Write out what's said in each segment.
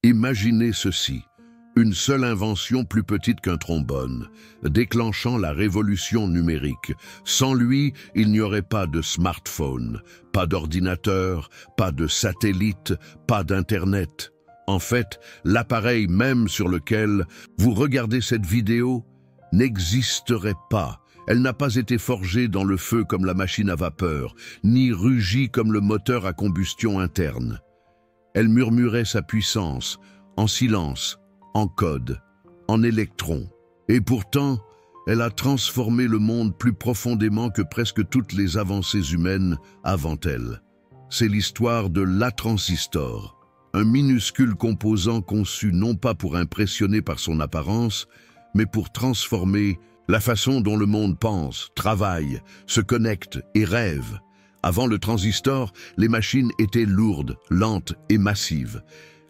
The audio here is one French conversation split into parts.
Imaginez ceci, une seule invention plus petite qu'un trombone, déclenchant la révolution numérique. Sans lui, il n'y aurait pas de smartphone, pas d'ordinateur, pas de satellite, pas d'Internet. En fait, l'appareil même sur lequel vous regardez cette vidéo n'existerait pas. Elle n'a pas été forgée dans le feu comme la machine à vapeur, ni rugie comme le moteur à combustion interne. Elle murmurait sa puissance, en silence, en code, en électrons. Et pourtant, elle a transformé le monde plus profondément que presque toutes les avancées humaines avant elle. C'est l'histoire de l'A-transistor, un minuscule composant conçu non pas pour impressionner par son apparence, mais pour transformer la façon dont le monde pense, travaille, se connecte et rêve. Avant le transistor, les machines étaient lourdes, lentes et massives.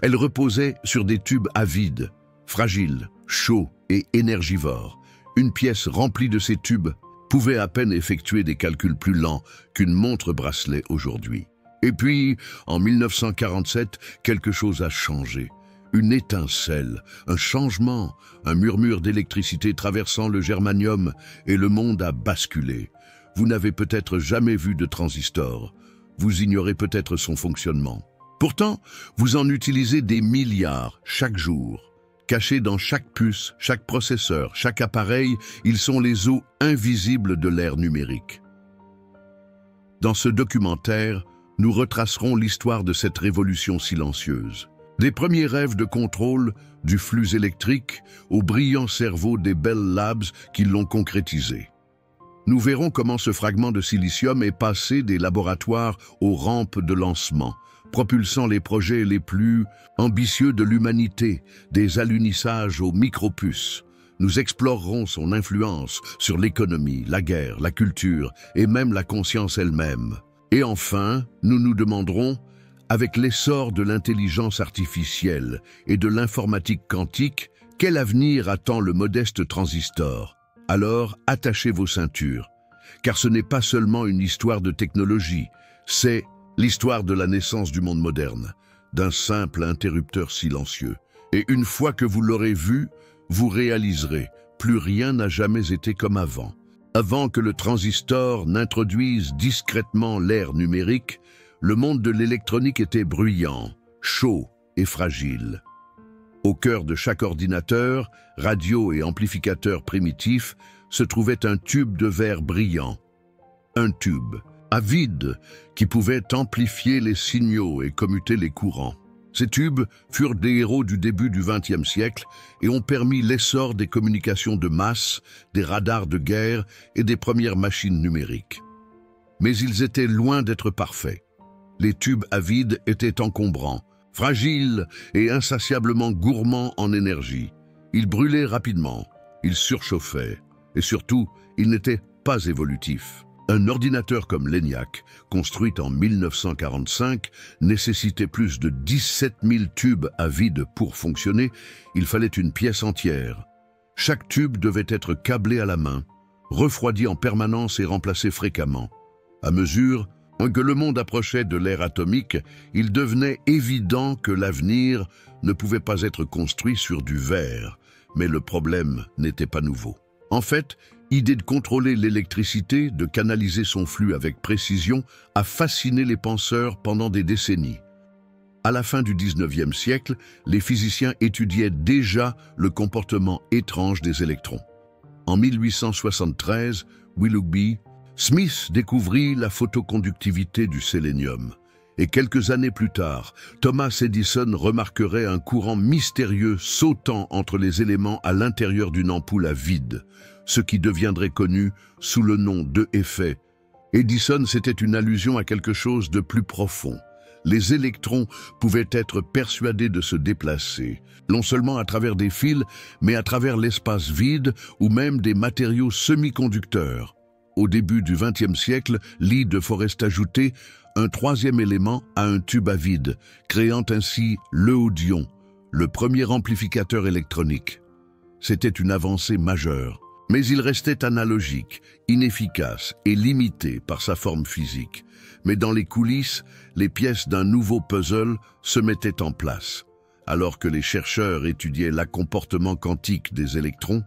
Elles reposaient sur des tubes à vide, fragiles, chauds et énergivores. Une pièce remplie de ces tubes pouvait à peine effectuer des calculs plus lents qu'une montre-bracelet aujourd'hui. Et puis, en 1947, quelque chose a changé. Une étincelle, un changement, un murmure d'électricité traversant le germanium et le monde a basculé. Vous n'avez peut-être jamais vu de transistor. Vous ignorez peut-être son fonctionnement. Pourtant, vous en utilisez des milliards chaque jour. Cachés dans chaque puce, chaque processeur, chaque appareil, ils sont les os invisibles de l'ère numérique. Dans ce documentaire, nous retracerons l'histoire de cette révolution silencieuse. Des premiers rêves de contrôle du flux électrique au brillant cerveau des Bell Labs qui l'ont concrétisé. Nous verrons comment ce fragment de silicium est passé des laboratoires aux rampes de lancement, propulsant les projets les plus ambitieux de l'humanité, des alunisages aux micropuces. Nous explorerons son influence sur l'économie, la guerre, la culture et même la conscience elle-même. Et enfin, nous nous demanderons, avec l'essor de l'intelligence artificielle et de l'informatique quantique, quel avenir attend le modeste transistor? Alors, attachez vos ceintures, car ce n'est pas seulement une histoire de technologie, c'est l'histoire de la naissance du monde moderne, d'un simple interrupteur silencieux. Et une fois que vous l'aurez vu, vous réaliserez, plus rien n'a jamais été comme avant. Avant que le transistor n'introduise discrètement l'ère numérique, le monde de l'électronique était bruyant, chaud et fragile. Au cœur de chaque ordinateur, radio et amplificateur primitif, se trouvait un tube de verre brillant. Un tube, à vide, qui pouvait amplifier les signaux et commuter les courants. Ces tubes furent des héros du début du XXe siècle et ont permis l'essor des communications de masse, des radars de guerre et des premières machines numériques. Mais ils étaient loin d'être parfaits. Les tubes à vide étaient encombrants, fragiles et insatiablement gourmands en énergie. Ils brûlaient rapidement, ils surchauffaient et surtout, ils n'étaient pas évolutifs. Un ordinateur comme l'ENIAC, construit en 1945, nécessitait plus de 17 000 tubes à vide pour fonctionner. Il fallait une pièce entière. Chaque tube devait être câblé à la main, refroidi en permanence et remplacé fréquemment. À mesure que le monde approchait de l'ère atomique, il devenait évident que l'avenir ne pouvait pas être construit sur du verre. Mais le problème n'était pas nouveau. En fait, l'idée de contrôler l'électricité, de canaliser son flux avec précision, a fasciné les penseurs pendant des décennies. À la fin du XIXe siècle, les physiciens étudiaient déjà le comportement étrange des électrons. En 1873, Willoughby Smith découvrit la photoconductivité du sélénium. Et quelques années plus tard, Thomas Edison remarquerait un courant mystérieux sautant entre les éléments à l'intérieur d'une ampoule à vide, ce qui deviendrait connu sous le nom d'effet. Edison, c'était une allusion à quelque chose de plus profond. Les électrons pouvaient être persuadés de se déplacer, non seulement à travers des fils, mais à travers l'espace vide ou même des matériaux semi-conducteurs. Au début du XXe siècle, Lee de Forest ajoutait un troisième élément à un tube à vide, créant ainsi l'eudion, le premier amplificateur électronique. C'était une avancée majeure, mais il restait analogique, inefficace et limité par sa forme physique. Mais dans les coulisses, les pièces d'un nouveau puzzle se mettaient en place. Alors que les chercheurs étudiaient le comportement quantique des électrons,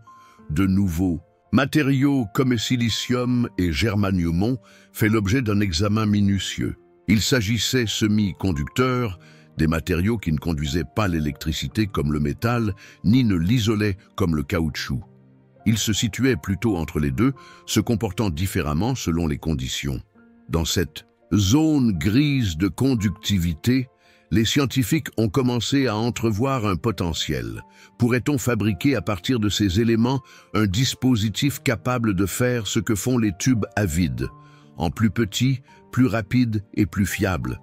de nouveaux matériaux comme silicium et germanium ont fait l'objet d'un examen minutieux. Il s'agissait semi-conducteurs, des matériaux qui ne conduisaient pas l'électricité comme le métal, ni ne l'isolaient comme le caoutchouc. Ils se situaient plutôt entre les deux, se comportant différemment selon les conditions. Dans cette zone grise de conductivité, les scientifiques ont commencé à entrevoir un potentiel. Pourrait-on fabriquer à partir de ces éléments un dispositif capable de faire ce que font les tubes à vide, en plus petit, plus rapide et plus fiable?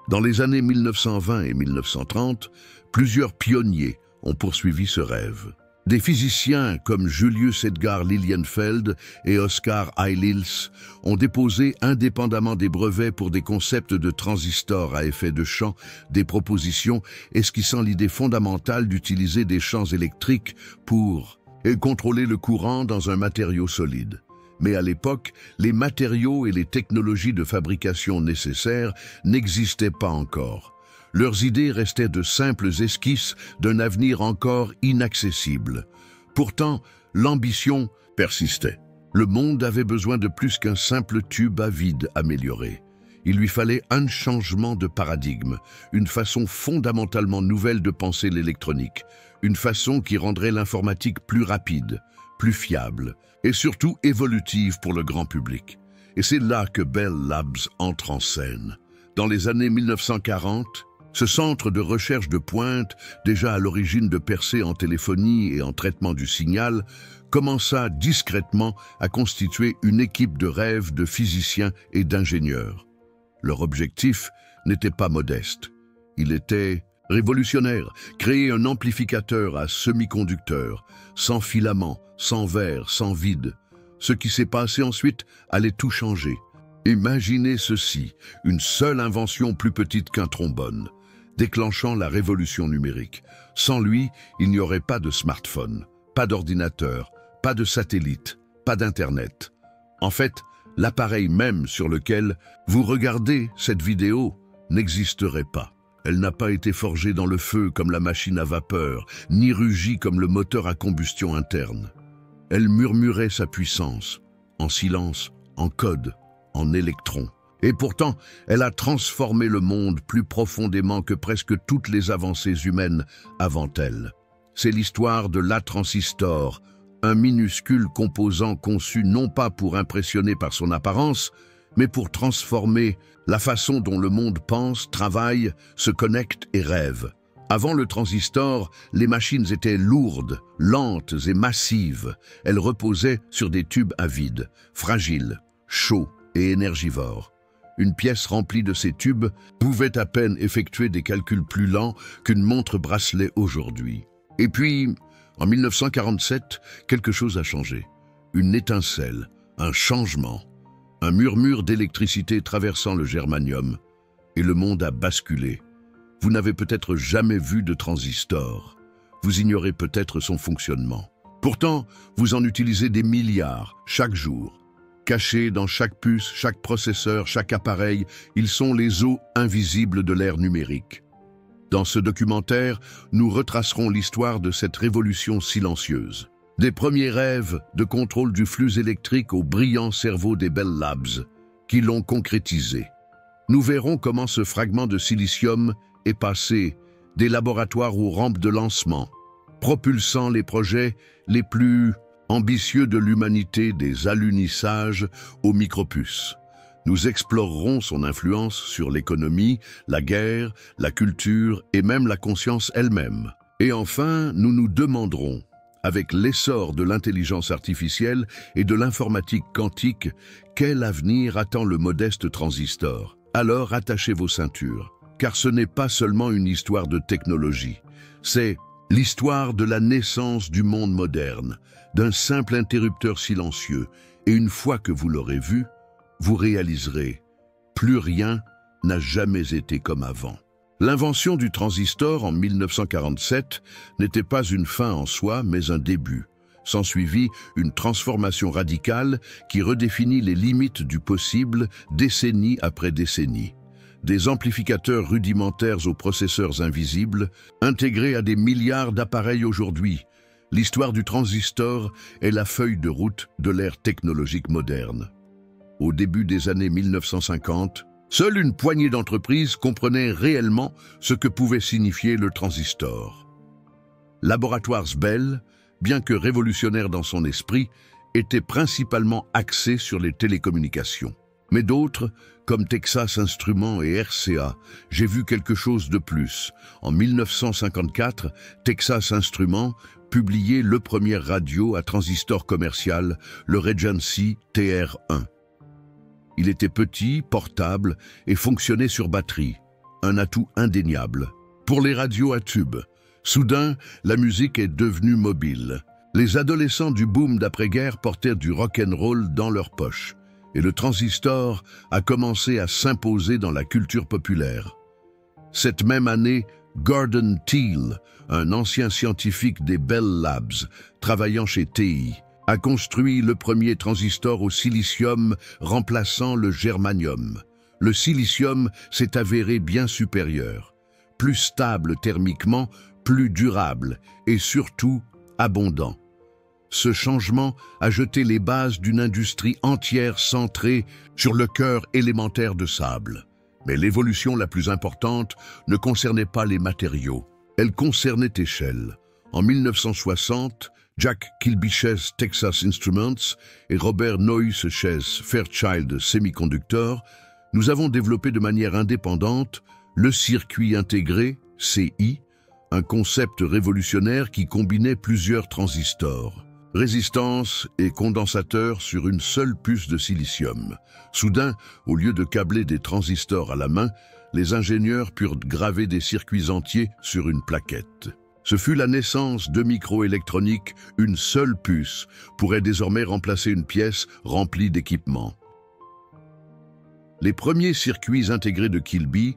Dans les années 1920 et 1930, plusieurs pionniers ont poursuivi ce rêve. Des physiciens comme Julius Edgar Lilienfeld et Oscar Heilils ont déposé indépendamment des brevets pour des concepts de transistors à effet de champ, des propositions esquissant l'idée fondamentale d'utiliser des champs électriques pour contrôler le courant dans un matériau solide. Mais à l'époque, les matériaux et les technologies de fabrication nécessaires n'existaient pas encore. Leurs idées restaient de simples esquisses d'un avenir encore inaccessible. Pourtant, l'ambition persistait. Le monde avait besoin de plus qu'un simple tube à vide amélioré. Il lui fallait un changement de paradigme, une façon fondamentalement nouvelle de penser l'électronique, une façon qui rendrait l'informatique plus rapide, plus fiable et surtout évolutive pour le grand public. Et c'est là que Bell Labs entre en scène. Dans les années 1940, ce centre de recherche de pointe, déjà à l'origine de percées en téléphonie et en traitement du signal, commença discrètement à constituer une équipe de rêve de physiciens et d'ingénieurs. Leur objectif n'était pas modeste. Il était révolutionnaire, créer un amplificateur à semi-conducteur, sans filament, sans verre, sans vide. Ce qui s'est passé ensuite allait tout changer. Imaginez ceci, une seule invention plus petite qu'un trombone, déclenchant la révolution numérique. Sans lui, il n'y aurait pas de smartphone, pas d'ordinateur, pas de satellite, pas d'Internet. En fait, l'appareil même sur lequel vous regardez cette vidéo n'existerait pas. Elle n'a pas été forgée dans le feu comme la machine à vapeur, ni rugie comme le moteur à combustion interne. Elle murmurait sa puissance, en silence, en code, en électrons. Et pourtant, elle a transformé le monde plus profondément que presque toutes les avancées humaines avant elle. C'est l'histoire de l'atransistor, un minuscule composant conçu non pas pour impressionner par son apparence, mais pour transformer la façon dont le monde pense, travaille, se connecte et rêve. Avant le transistor, les machines étaient lourdes, lentes et massives. Elles reposaient sur des tubes à vide, fragiles, chauds et énergivores. Une pièce remplie de ces tubes pouvait à peine effectuer des calculs plus lents qu'une montre bracelet aujourd'hui. Et puis, en 1947, quelque chose a changé. Une étincelle, un changement, un murmure d'électricité traversant le germanium, et le monde a basculé. Vous n'avez peut-être jamais vu de transistor. Vous ignorez peut-être son fonctionnement. Pourtant, vous en utilisez des milliards chaque jour. Cachés dans chaque puce, chaque processeur, chaque appareil, ils sont les os invisibles de l'ère numérique. Dans ce documentaire, nous retracerons l'histoire de cette révolution silencieuse. Des premiers rêves de contrôle du flux électrique au brillant cerveau des Bell Labs, qui l'ont concrétisé. Nous verrons comment ce fragment de silicium est passé des laboratoires aux rampes de lancement, propulsant les projets les plus ambitieux de l'humanité des alunissages aux micropuces. Nous explorerons son influence sur l'économie, la guerre, la culture et même la conscience elle-même. Et enfin, nous nous demanderons, avec l'essor de l'intelligence artificielle et de l'informatique quantique, quel avenir attend le modeste transistor? Alors attachez vos ceintures, car ce n'est pas seulement une histoire de technologie, c'est l'histoire de la naissance du monde moderne, d'un simple interrupteur silencieux, et une fois que vous l'aurez vu, vous réaliserez, plus rien n'a jamais été comme avant. L'invention du transistor en 1947 n'était pas une fin en soi, mais un début. S'ensuivit une transformation radicale qui redéfinit les limites du possible décennie après décennie. des amplificateurs rudimentaires aux processeurs invisibles, intégrés à des milliards d'appareils aujourd'hui. L'histoire du transistor est la feuille de route de l'ère technologique moderne. Au début des années 1950, seule une poignée d'entreprises comprenait réellement ce que pouvait signifier le transistor. Laboratoires Bell, bien que révolutionnaire dans son esprit, était principalement axé sur les télécommunications. Mais d'autres, comme Texas Instruments et RCA, j'ai vu quelque chose de plus. En 1954, Texas Instruments publiait le premier radio à transistor commercial, le Regency TR1. Il était petit, portable et fonctionnait sur batterie, un atout indéniable. Pour les radios à tubes, soudain, la musique est devenue mobile. Les adolescents du boom d'après-guerre portèrent du rock'n'roll dans leurs poches, et le transistor a commencé à s'imposer dans la culture populaire. Cette même année, Gordon Thiel, un ancien scientifique des Bell Labs, travaillant chez TI, a construit le premier transistor au silicium remplaçant le germanium. Le silicium s'est avéré bien supérieur, plus stable thermiquement, plus durable et surtout abondant. Ce changement a jeté les bases d'une industrie entière centrée sur le cœur élémentaire de sable. Mais l'évolution la plus importante ne concernait pas les matériaux, elle concernait échelle. En 1960, Jack Kilby chez Texas Instruments et Robert Noyce chez Fairchild Semiconductor, nous avons développé de manière indépendante le circuit intégré, CI, un concept révolutionnaire qui combinait plusieurs transistors, résistance et condensateur sur une seule puce de silicium. Soudain, au lieu de câbler des transistors à la main, les ingénieurs purent graver des circuits entiers sur une plaquette. Ce fut la naissance de microélectronique, une seule puce pourrait désormais remplacer une pièce remplie d'équipements. Les premiers circuits intégrés de Kilby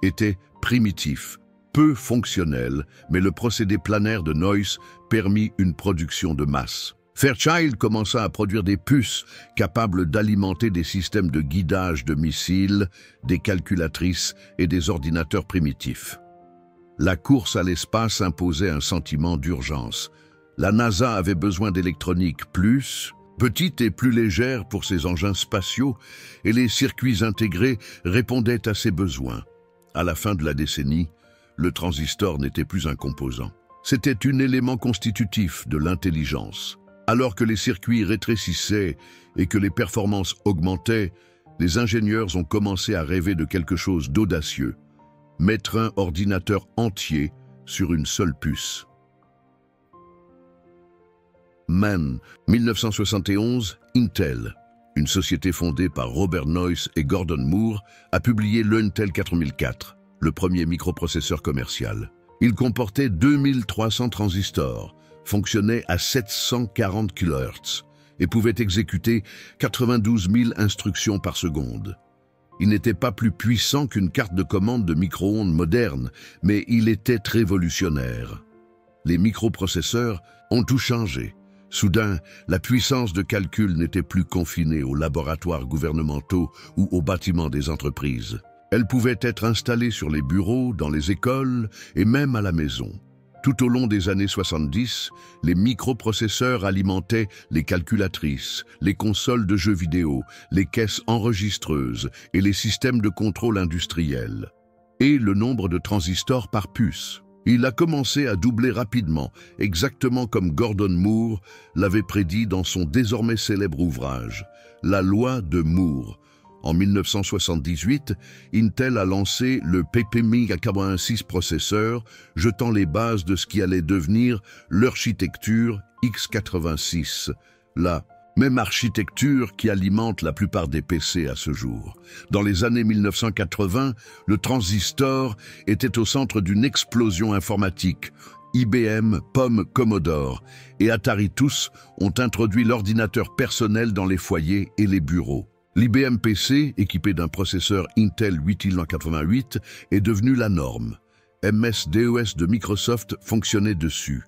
étaient primitifs, peu fonctionnels, mais le procédé planaire de Noyce permit une production de masse. Fairchild commença à produire des puces capables d'alimenter des systèmes de guidage de missiles, des calculatrices et des ordinateurs primitifs. La course à l'espace imposait un sentiment d'urgence. La NASA avait besoin d'électronique plus petite et plus légère pour ses engins spatiaux, et les circuits intégrés répondaient à ces besoins. À la fin de la décennie, le transistor n'était plus un composant. C'était un élément constitutif de l'intelligence. Alors que les circuits rétrécissaient et que les performances augmentaient, les ingénieurs ont commencé à rêver de quelque chose d'audacieux. Mettre un ordinateur entier sur une seule puce. MAN, 1971, Intel, une société fondée par Robert Noyce et Gordon Moore, a publié le Intel 4004, le premier microprocesseur commercial. Il comportait 2300 transistors, fonctionnait à 740 kHz et pouvait exécuter 92 000 instructions par seconde. Il n'était pas plus puissant qu'une carte de commande de micro-ondes moderne, mais il était révolutionnaire. Les microprocesseurs ont tout changé. Soudain, la puissance de calcul n'était plus confinée aux laboratoires gouvernementaux ou aux bâtiments des entreprises. Elle pouvait être installée sur les bureaux, dans les écoles et même à la maison. Tout au long des années 70, les microprocesseurs alimentaient les calculatrices, les consoles de jeux vidéo, les caisses enregistreuses et les systèmes de contrôle industriels. Et le nombre de transistors par puce. Il a commencé à doubler rapidement, exactement comme Gordon Moore l'avait prédit dans son désormais célèbre ouvrage, La loi de Moore. En 1978, Intel a lancé le PPM-86 processeur, jetant les bases de ce qui allait devenir l'architecture x86, la même architecture qui alimente la plupart des PC à ce jour. Dans les années 1980, le transistor était au centre d'une explosion informatique. IBM, POM, Commodore et Atari tous ont introduit l'ordinateur personnel dans les foyers et les bureaux. L'IBM PC, équipé d'un processeur Intel 8188, est devenu la norme. MS-DOS de Microsoft fonctionnait dessus.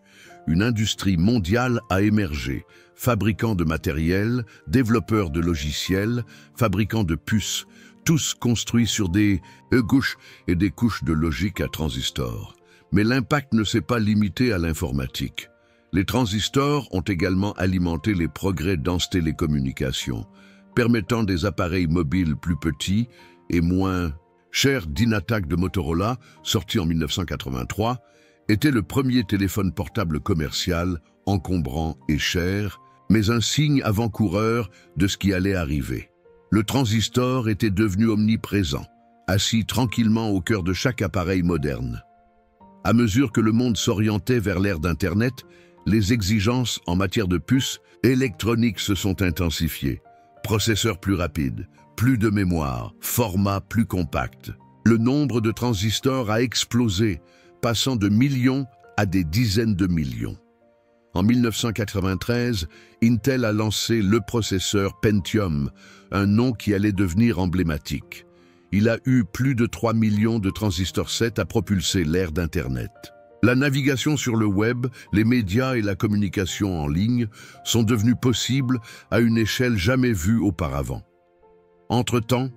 Une industrie mondiale a émergé, fabricants de matériel, développeurs de logiciels, fabricants de puces. tous construits sur des couches et des couches de logique à transistors. Mais l'impact ne s'est pas limité à l'informatique. Les transistors ont également alimenté les progrès dans les télécommunications, permettant des appareils mobiles plus petits et moins chers. Dynatac de Motorola, sorti en 1983, était le premier téléphone portable commercial, encombrant et cher, mais un signe avant-coureur de ce qui allait arriver. Le transistor était devenu omniprésent, assis tranquillement au cœur de chaque appareil moderne. À mesure que le monde s'orientait vers l'ère d'Internet, les exigences en matière de puces électroniques se sont intensifiées. Processeurs plus rapides, plus de mémoire, format plus compact. Le nombre de transistors a explosé, passant de millions à des dizaines de millions. En 1993, Intel a lancé le processeur Pentium, un nom qui allait devenir emblématique. Il a eu plus de 3 millions de transistors 7 à propulser l'ère d'Internet. La navigation sur le web, les médias et la communication en ligne sont devenus possibles à une échelle jamais vue auparavant. Entre-temps,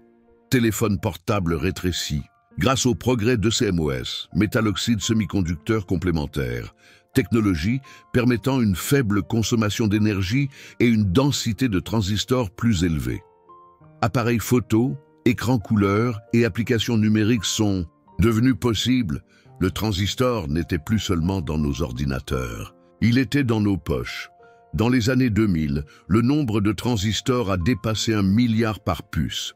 téléphone portable rétréci, grâce au progrès de CMOS, métal-oxyde semi-conducteur complémentaire, technologie permettant une faible consommation d'énergie et une densité de transistors plus élevée. Appareils photo, écrans couleurs et applications numériques sont devenus possibles. Le transistor n'était plus seulement dans nos ordinateurs, il était dans nos poches. Dans les années 2000, le nombre de transistors a dépassé 1 milliard par puce.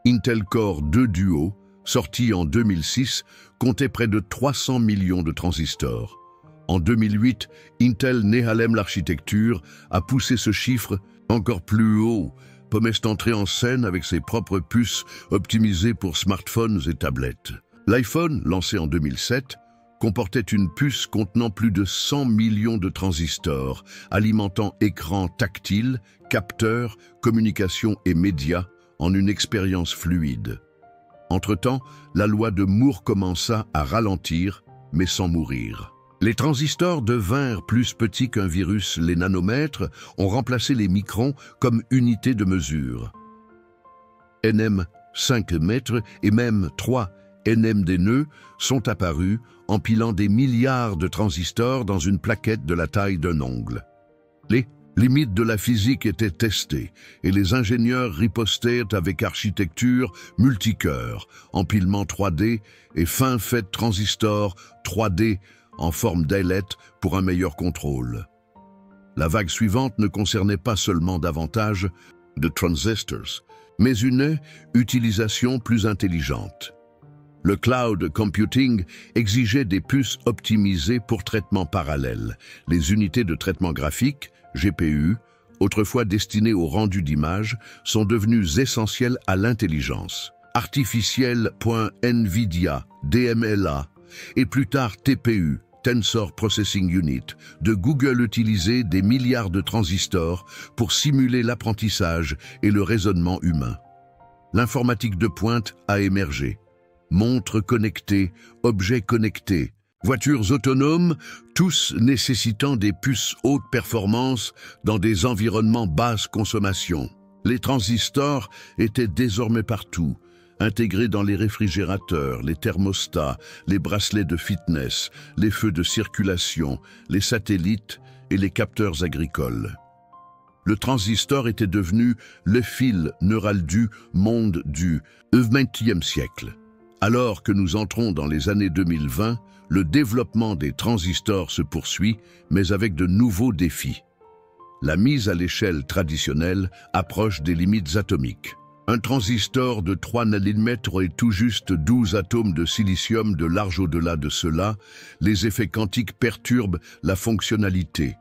Intel Core 2 Duo, sorti en 2006, comptait près de 300 millions de transistors. En 2008, Intel Nehalem l'architecture a poussé ce chiffre encore plus haut, pouvant entrer en scène avec ses propres puces optimisées pour smartphones et tablettes. L'iPhone, lancé en 2007, comportait une puce contenant plus de 100 millions de transistors, alimentant écrans tactiles, capteurs, communications et médias en une expérience fluide. Entre-temps, la loi de Moore commença à ralentir, mais sans mourir. Les transistors devinrent plus petits qu'un virus. Les nanomètres ont remplacé les microns comme unité de mesure. NM 5 mètres et même 3 NM des nœuds sont apparus, empilant des milliards de transistors dans une plaquette de la taille d'un ongle. Les limites de la physique étaient testées et les ingénieurs ripostèrent avec architecture multicœur, empilement 3D et fin fait transistors 3D en forme d'ailette pour un meilleur contrôle. La vague suivante ne concernait pas seulement davantage de transistors, mais une utilisation plus intelligente. Le cloud computing exigeait des puces optimisées pour traitement parallèle. Les unités de traitement graphique, GPU, autrefois destinées au rendu d'images, sont devenues essentielles à l'intelligence artificielle. NVIDIA, DMLA, et plus tard TPU, Tensor Processing Unit, de Google utilisaient des milliards de transistors pour simuler l'apprentissage et le raisonnement humain. L'informatique de pointe a émergé. Montres connectées, objets connectés, voitures autonomes, tous nécessitant des puces haute performance dans des environnements basse consommation. Les transistors étaient désormais partout, intégrés dans les réfrigérateurs, les thermostats, les bracelets de fitness, les feux de circulation, les satellites et les capteurs agricoles. Le transistor était devenu le fil neural du monde du XXe siècle. Alors que nous entrons dans les années 2020, le développement des transistors se poursuit, mais avec de nouveaux défis. La mise à l'échelle traditionnelle approche des limites atomiques. Un transistor de 3 nanomètres et tout juste 12 atomes de silicium de large au-delà de cela, les effets quantiques perturbent la fonctionnalité.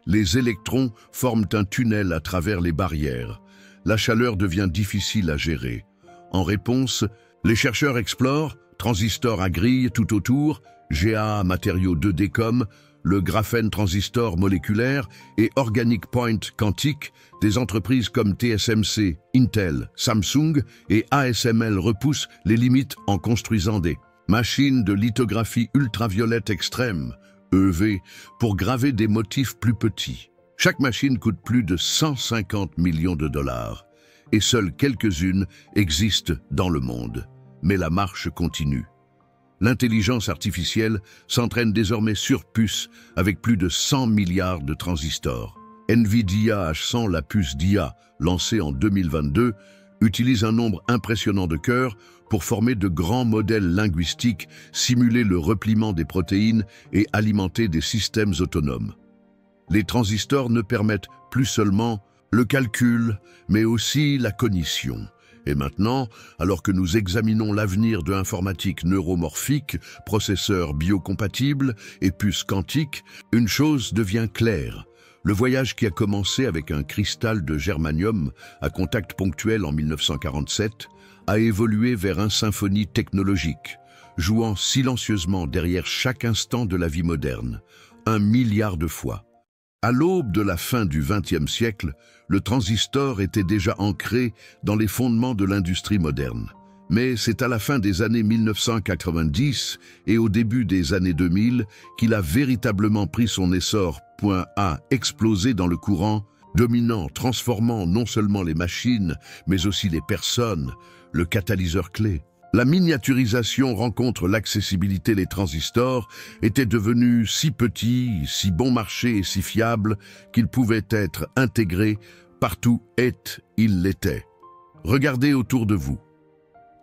Les électrons forment un tunnel à travers les barrières. La chaleur devient difficile à gérer. En réponse, les chercheurs explorent, transistors à grille tout autour, GA matériaux 2D comme, le graphène transistor moléculaire et organic point quantique, des entreprises comme TSMC, Intel, Samsung et ASML repoussent les limites en construisant des machines de lithographie ultraviolette extrême, EUV, pour graver des motifs plus petits. Chaque machine coûte plus de 150 millions de dollars. et seules quelques-unes existent dans le monde. Mais la marche continue. L'intelligence artificielle s'entraîne désormais sur puce avec plus de 100 milliards de transistors. NVIDIA H100, la puce d'IA, lancée en 2022, utilise un nombre impressionnant de cœurs pour former de grands modèles linguistiques, simuler le repliement des protéines et alimenter des systèmes autonomes. Les transistors ne permettent plus seulement le calcul, mais aussi la cognition. Et maintenant, alors que nous examinons l'avenir de l'informatique neuromorphique, processeurs biocompatibles et puces quantiques, une chose devient claire. Le voyage qui a commencé avec un cristal de germanium à contact ponctuel en 1947 a évolué vers une symphonie technologique, jouant silencieusement derrière chaque instant de la vie moderne, 1 milliard de fois. À l'aube de la fin du XXe siècle, le transistor était déjà ancré dans les fondements de l'industrie moderne. Mais c'est à la fin des années 1990 et au début des années 2000 qu'il a véritablement pris son essor, a explosé dans le courant, dominant, transformant non seulement les machines, mais aussi les personnes, le catalyseur clé. La miniaturisation rencontre l'accessibilité. Les transistors étaient devenus si petits, si bon marché et si fiables qu'ils pouvaient être intégrés partout et ils l'étaient. Regardez autour de vous.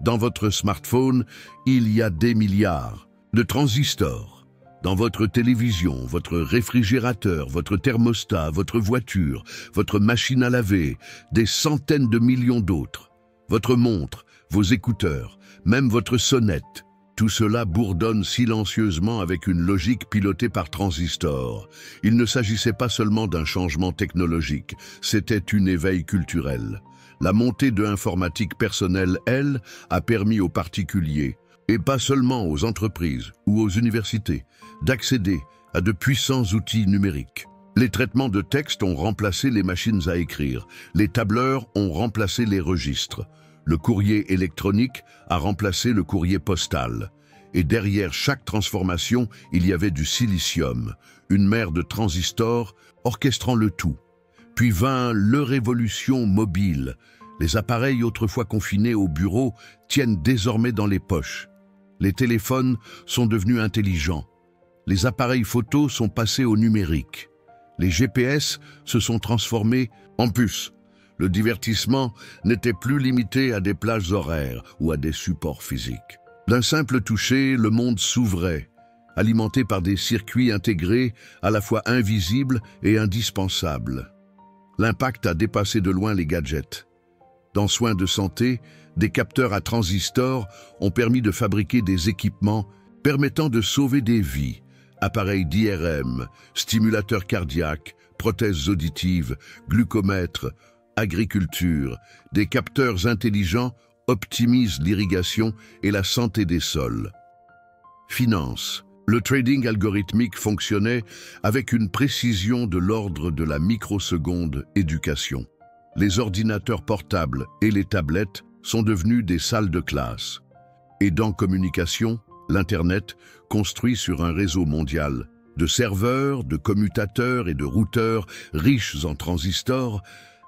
Dans votre smartphone, il y a des milliards de transistors. Dans votre télévision, votre réfrigérateur, votre thermostat, votre voiture, votre machine à laver, des centaines de millions d'autres. Votre montre, vos écouteurs, même votre sonnette, tout cela bourdonne silencieusement avec une logique pilotée par transistors. Il ne s'agissait pas seulement d'un changement technologique, c'était une éveil culturel. La montée de l'informatique personnelle, elle, a permis aux particuliers, et pas seulement aux entreprises ou aux universités, d'accéder à de puissants outils numériques. Les traitements de texte ont remplacé les machines à écrire, les tableurs ont remplacé les registres. Le courrier électronique a remplacé le courrier postal. Et derrière chaque transformation, il y avait du silicium, une mer de transistors orchestrant le tout. Puis vint la révolution mobile. Les appareils autrefois confinés au bureau tiennent désormais dans les poches. Les téléphones sont devenus intelligents. Les appareils photo sont passés au numérique. Les GPS se sont transformés en puces. Le divertissement n'était plus limité à des plages horaires ou à des supports physiques. D'un simple toucher, le monde s'ouvrait, alimenté par des circuits intégrés à la fois invisibles et indispensables. L'impact a dépassé de loin les gadgets. Dans soins de santé, des capteurs à transistors ont permis de fabriquer des équipements permettant de sauver des vies. Appareils d'IRM, stimulateurs cardiaques, prothèses auditives, glucomètres, agriculture, des capteurs intelligents optimisent l'irrigation et la santé des sols. Finance. Le trading algorithmique fonctionnait avec une précision de l'ordre de la microseconde. Éducation. Les ordinateurs portables et les tablettes sont devenus des salles de classe. Et dans communication, l'Internet, construit sur un réseau mondial, de serveurs, de commutateurs et de routeurs riches en transistors,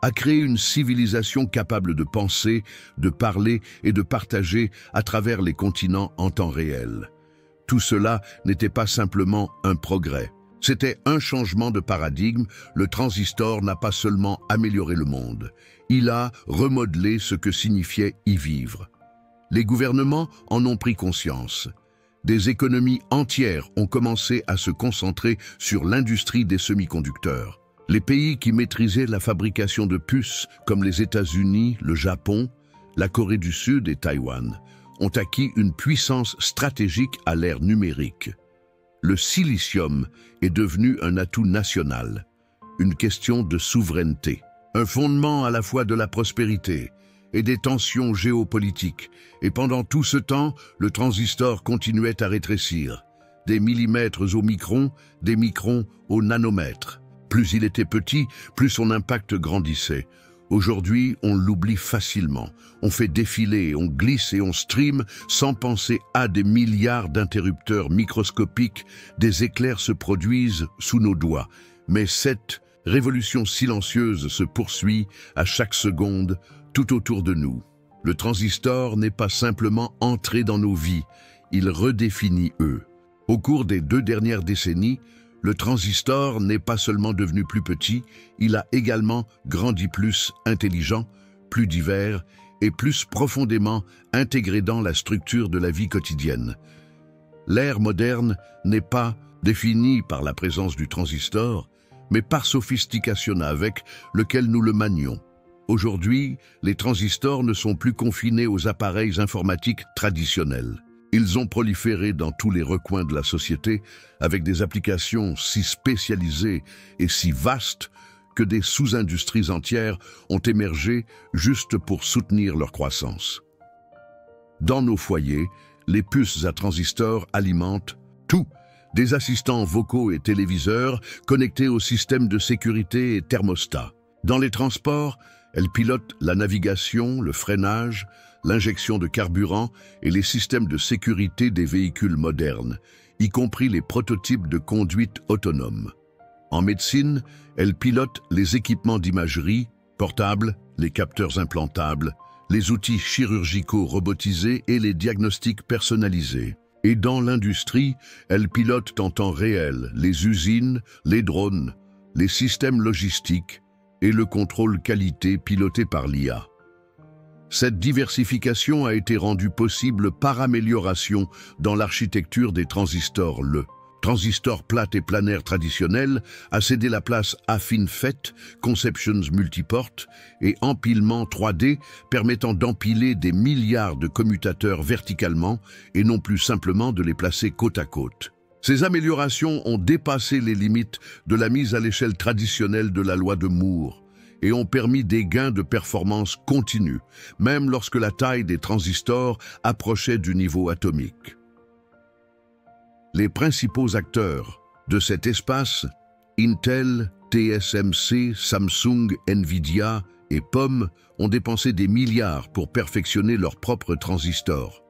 a créé une civilisation capable de penser, de parler et de partager à travers les continents en temps réel. Tout cela n'était pas simplement un progrès. C'était un changement de paradigme. Le transistor n'a pas seulement amélioré le monde, il a remodelé ce que signifiait y vivre. Les gouvernements en ont pris conscience. Des économies entières ont commencé à se concentrer sur l'industrie des semi-conducteurs. Les pays qui maîtrisaient la fabrication de puces, comme les États-Unis, le Japon, la Corée du Sud et Taïwan, ont acquis une puissance stratégique à l'ère numérique. Le silicium est devenu un atout national, une question de souveraineté, un fondement à la fois de la prospérité et des tensions géopolitiques. Et pendant tout ce temps, le transistor continuait à rétrécir, des millimètres au micron, des microns au nanomètre. Plus il était petit, plus son impact grandissait. Aujourd'hui, on l'oublie facilement. On fait défiler, on glisse et on stream sans penser à des milliards d'interrupteurs microscopiques. Des éclairs se produisent sous nos doigts. Mais cette révolution silencieuse se poursuit à chaque seconde. tout autour de nous. Le transistor n'est pas simplement entré dans nos vies, il redéfinit eux. Au cours des 2 dernières décennies, le transistor n'est pas seulement devenu plus petit, il a également grandi plus intelligent, plus divers et plus profondément intégré dans la structure de la vie quotidienne. L'ère moderne n'est pas définie par la présence du transistor, mais par sophistication avec lequel nous le manions. Aujourd'hui, les transistors ne sont plus confinés aux appareils informatiques traditionnels. Ils ont proliféré dans tous les recoins de la société avec des applications si spécialisées et si vastes que des sous-industries entières ont émergé juste pour soutenir leur croissance. Dans nos foyers, les puces à transistors alimentent tout, des assistants vocaux et téléviseurs connectés aux systèmes de sécurité et thermostats. Dans les transports, elles pilotent la navigation, le freinage, l'injection de carburant et les systèmes de sécurité des véhicules modernes, y compris les prototypes de conduite autonome. En médecine, elles pilotent les équipements d'imagerie, portables, les capteurs implantables, les outils chirurgicaux robotisés et les diagnostics personnalisés. Et dans l'industrie, elles pilotent en temps réel les usines, les drones, les systèmes logistiques, et le contrôle qualité piloté par l'IA. Cette diversification a été rendue possible par amélioration dans l'architecture des transistors. Le transistor plate et planaire traditionnel a cédé la place à FinFET, Conceptions Multiport et empilement 3D permettant d'empiler des milliards de commutateurs verticalement et non plus simplement de les placer côte à côte. Ces améliorations ont dépassé les limites de la mise à l'échelle traditionnelle de la loi de Moore et ont permis des gains de performance continus, même lorsque la taille des transistors approchait du niveau atomique. Les principaux acteurs de cet espace, Intel, TSMC, Samsung, Nvidia et POM, ont dépensé des milliards pour perfectionner leurs propres transistors.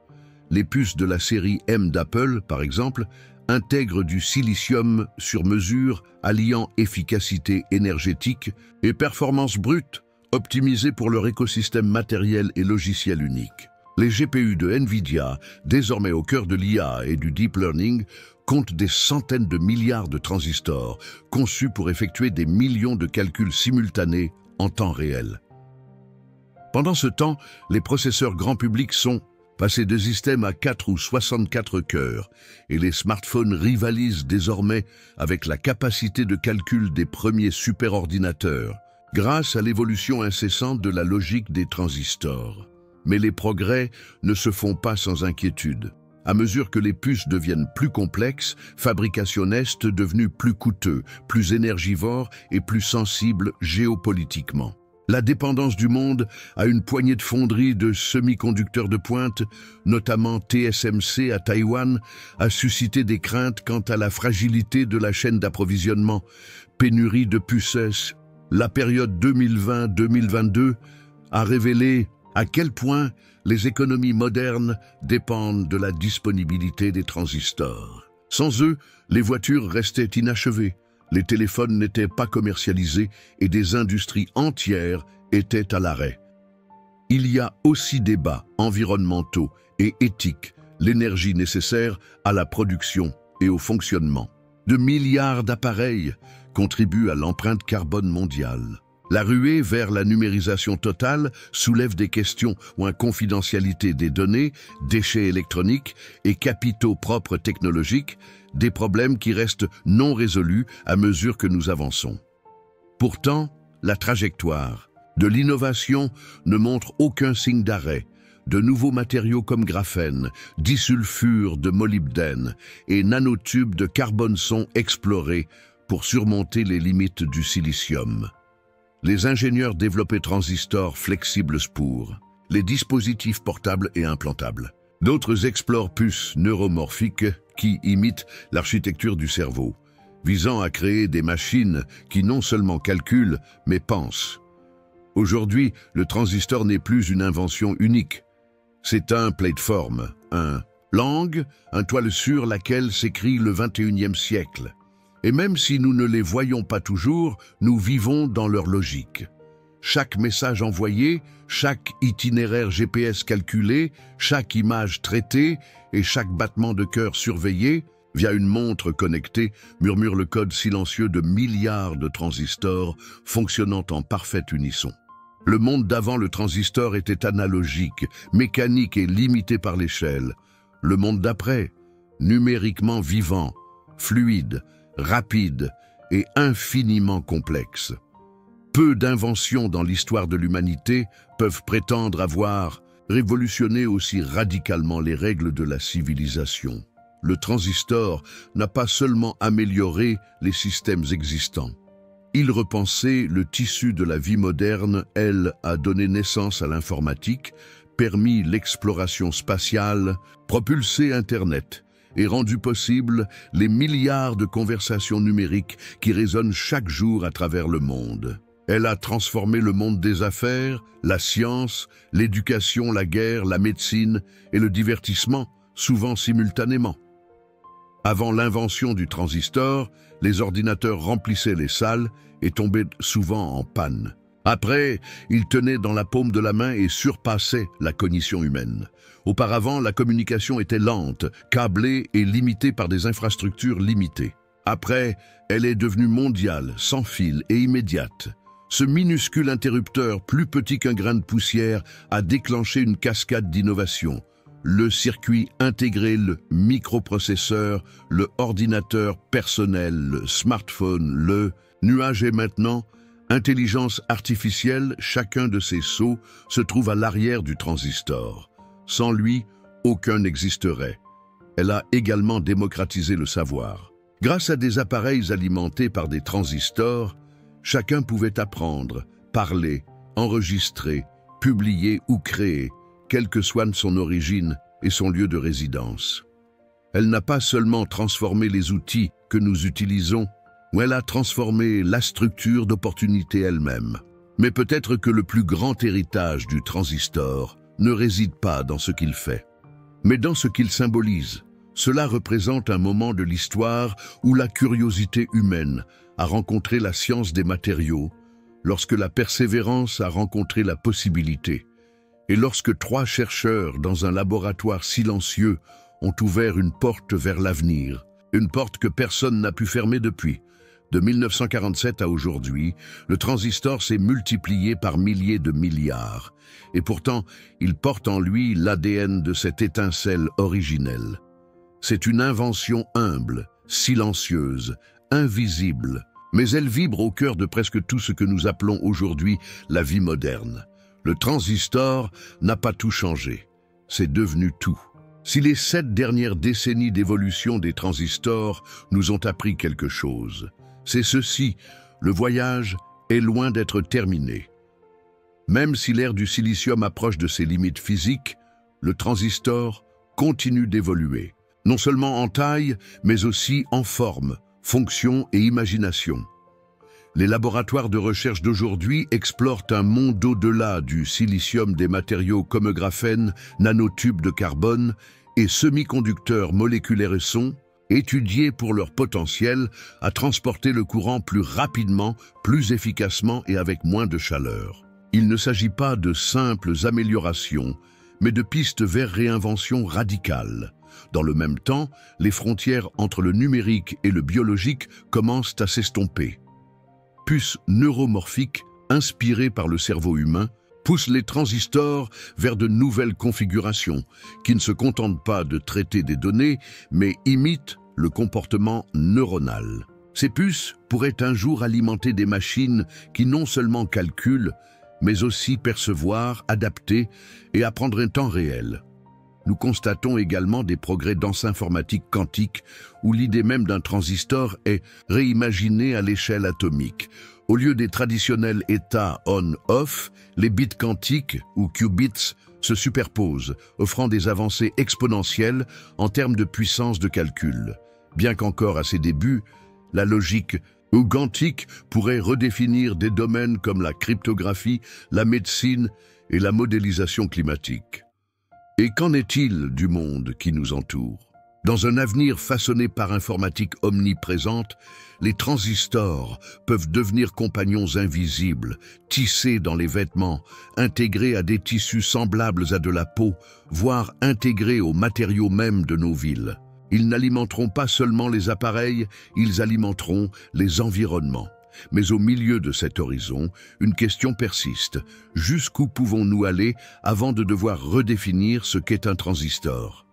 Les puces de la série M d'Apple, par exemple, intègrent du silicium sur mesure alliant efficacité énergétique et performance brute, optimisées pour leur écosystème matériel et logiciel unique. Les GPU de Nvidia, désormais au cœur de l'IA et du deep learning, comptent des centaines de milliards de transistors conçus pour effectuer des millions de calculs simultanés en temps réel. Pendant ce temps, les processeurs grand public sont passés de systèmes à 4 ou 64 cœurs, et les smartphones rivalisent désormais avec la capacité de calcul des premiers superordinateurs, grâce à l'évolution incessante de la logique des transistors. Mais les progrès ne se font pas sans inquiétude. À mesure que les puces deviennent plus complexes, fabrication est devenue plus coûteux, plus énergivore et plus sensible géopolitiquement. La dépendance du monde à une poignée de fonderies de semi-conducteurs de pointe, notamment TSMC à Taïwan, a suscité des craintes quant à la fragilité de la chaîne d'approvisionnement, pénurie de puces. La période 2020-2022 a révélé à quel point les économies modernes dépendent de la disponibilité des transistors. Sans eux, les voitures restaient inachevées. Les téléphones n'étaient pas commercialisés et des industries entières étaient à l'arrêt. Il y a aussi débats environnementaux et éthiques, l'énergie nécessaire à la production et au fonctionnement. De milliards d'appareils contribuent à l'empreinte carbone mondiale. La ruée vers la numérisation totale soulève des questions ou confidentialité des données, déchets électroniques et capitaux propres technologiques, des problèmes qui restent non résolus à mesure que nous avançons. Pourtant, la trajectoire de l'innovation ne montre aucun signe d'arrêt. De nouveaux matériaux comme graphène, disulfure de molybdène et nanotubes de carbone sont explorés pour surmonter les limites du silicium. Les ingénieurs développaient transistors flexibles pour les dispositifs portables et implantables. D'autres explorent puces neuromorphiques qui imitent l'architecture du cerveau, visant à créer des machines qui non seulement calculent, mais pensent. Aujourd'hui, le transistor n'est plus une invention unique. C'est un plateforme, un langue, un toile sur laquelle s'écrit le 21e siècle. Et même si nous ne les voyons pas toujours, nous vivons dans leur logique. Chaque message envoyé, chaque itinéraire GPS calculé, chaque image traitée et chaque battement de cœur surveillé, via une montre connectée, murmure le code silencieux de milliards de transistors fonctionnant en parfait unisson. Le monde d'avant le transistor était analogique, mécanique et limité par l'échelle. Le monde d'après, numériquement vivant, fluide, rapide et infiniment complexe. Peu d'inventions dans l'histoire de l'humanité peuvent prétendre avoir révolutionné aussi radicalement les règles de la civilisation. Le transistor n'a pas seulement amélioré les systèmes existants. Il repensait le tissu de la vie moderne, elle a donné naissance à l'informatique, permis l'exploration spatiale, propulsé Internet et rendu possible les milliards de conversations numériques qui résonnent chaque jour à travers le monde. Elle a transformé le monde des affaires, la science, l'éducation, la guerre, la médecine et le divertissement, souvent simultanément. Avant l'invention du transistor, les ordinateurs remplissaient les salles et tombaient souvent en panne. Après, ils tenaient dans la paume de la main et surpassaient la cognition humaine. Auparavant, la communication était lente, câblée et limitée par des infrastructures limitées. Après, elle est devenue mondiale, sans fil et immédiate. Ce minuscule interrupteur, plus petit qu'un grain de poussière, a déclenché une cascade d'innovations. Le circuit intégré, le microprocesseur, le ordinateur personnel, le smartphone, le nuage et maintenant, intelligence artificielle, chacun de ces sauts se trouve à l'arrière du transistor. Sans lui, aucun n'existerait. Elle a également démocratisé le savoir. Grâce à des appareils alimentés par des transistors, chacun pouvait apprendre, parler, enregistrer, publier ou créer, quelle que soit son origine et son lieu de résidence. Elle n'a pas seulement transformé les outils que nous utilisons, elle a transformé la structure d'opportunité elle-même. Mais peut-être que le plus grand héritage du transistor ne réside pas dans ce qu'il fait, mais dans ce qu'il symbolise. Cela représente un moment de l'histoire où la curiosité humaine a rencontré la science des matériaux, lorsque la persévérance a rencontré la possibilité, et lorsque 3 chercheurs dans un laboratoire silencieux ont ouvert une porte vers l'avenir, une porte que personne n'a pu fermer depuis. De 1947 à aujourd'hui, le transistor s'est multiplié par milliers de milliards, et pourtant, il porte en lui l'ADN de cette étincelle originelle. C'est une invention humble, silencieuse, invisible, mais elle vibre au cœur de presque tout ce que nous appelons aujourd'hui la vie moderne. Le transistor n'a pas tout changé, c'est devenu tout. Si les 7 dernières décennies d'évolution des transistors nous ont appris quelque chose, c'est ceci: le voyage est loin d'être terminé. Même si l'ère du silicium approche de ses limites physiques, le transistor continue d'évoluer, non seulement en taille, mais aussi en forme, fonction et imagination. Les laboratoires de recherche d'aujourd'hui explorent un monde au-delà du silicium, des matériaux comme graphène, nanotubes de carbone et semi-conducteurs moléculaires et sont étudiés pour leur potentiel à transporter le courant plus rapidement, plus efficacement et avec moins de chaleur. Il ne s'agit pas de simples améliorations, mais de pistes vers réinvention radicale. Dans le même temps, les frontières entre le numérique et le biologique commencent à s'estomper. Puces neuromorphiques, inspirées par le cerveau humain, poussent les transistors vers de nouvelles configurations qui ne se contentent pas de traiter des données, mais imitent le comportement neuronal. Ces puces pourraient un jour alimenter des machines qui non seulement calculent, mais aussi percevoir, adapter et apprendre en temps réel. Nous constatons également des progrès dans l'informatique quantique, où l'idée même d'un transistor est réimaginée à l'échelle atomique. Au lieu des traditionnels états on-off, les bits quantiques, ou qubits, se superposent, offrant des avancées exponentielles en termes de puissance de calcul. Bien qu'encore à ses débuts, la logique ou quantique pourrait redéfinir des domaines comme la cryptographie, la médecine et la modélisation climatique. Et qu'en est-il du monde qui nous entoure? Dans un avenir façonné par informatique omniprésente, les transistors peuvent devenir compagnons invisibles, tissés dans les vêtements, intégrés à des tissus semblables à de la peau, voire intégrés aux matériaux mêmes de nos villes. Ils n'alimenteront pas seulement les appareils, ils alimenteront les environnements. Mais au milieu de cet horizon, une question persiste. Jusqu'où pouvons-nous aller avant de devoir redéfinir ce qu'est un transistor ?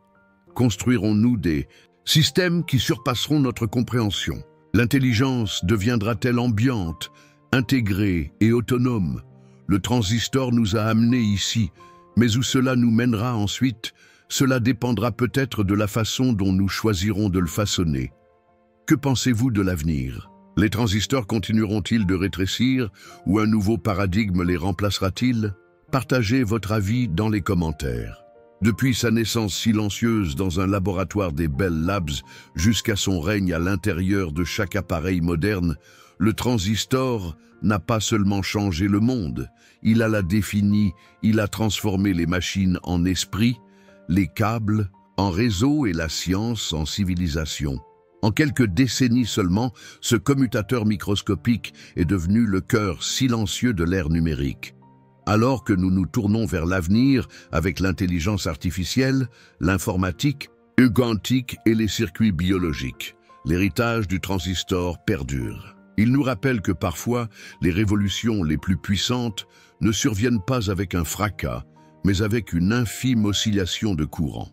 Construirons-nous des systèmes qui surpasseront notre compréhension? L'intelligence deviendra-t-elle ambiante, intégrée et autonome? Le transistor nous a amenés ici, mais où cela nous mènera ensuite, cela dépendra peut-être de la façon dont nous choisirons de le façonner. Que pensez-vous de l'avenir? Les transistors continueront-ils de rétrécir ou un nouveau paradigme les remplacera-t-il? Partagez votre avis dans les commentaires. Depuis sa naissance silencieuse dans un laboratoire des Bell Labs jusqu'à son règne à l'intérieur de chaque appareil moderne, le transistor n'a pas seulement changé le monde, il l'a défini, il a transformé les machines en esprit, les câbles en réseau et la science en civilisation. En quelques décennies seulement, ce commutateur microscopique est devenu le cœur silencieux de l'ère numérique. Alors que nous nous tournons vers l'avenir avec l'intelligence artificielle, l'informatique, le quantique et les circuits biologiques, l'héritage du transistor perdure. Il nous rappelle que parfois, les révolutions les plus puissantes ne surviennent pas avec un fracas, mais avec une infime oscillation de courant.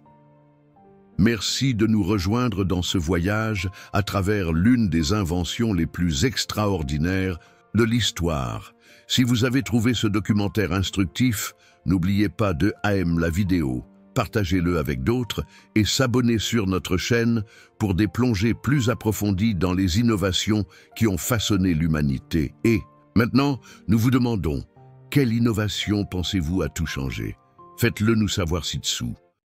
Merci de nous rejoindre dans ce voyage à travers l'une des inventions les plus extraordinaires de l'histoire. Si vous avez trouvé ce documentaire instructif, n'oubliez pas de aimer la vidéo, partagez-le avec d'autres et s'abonner sur notre chaîne pour des plongées plus approfondies dans les innovations qui ont façonné l'humanité. Et maintenant, nous vous demandons, quelle innovation pensez-vous à tout changer? Faites-le nous savoir ci-dessous.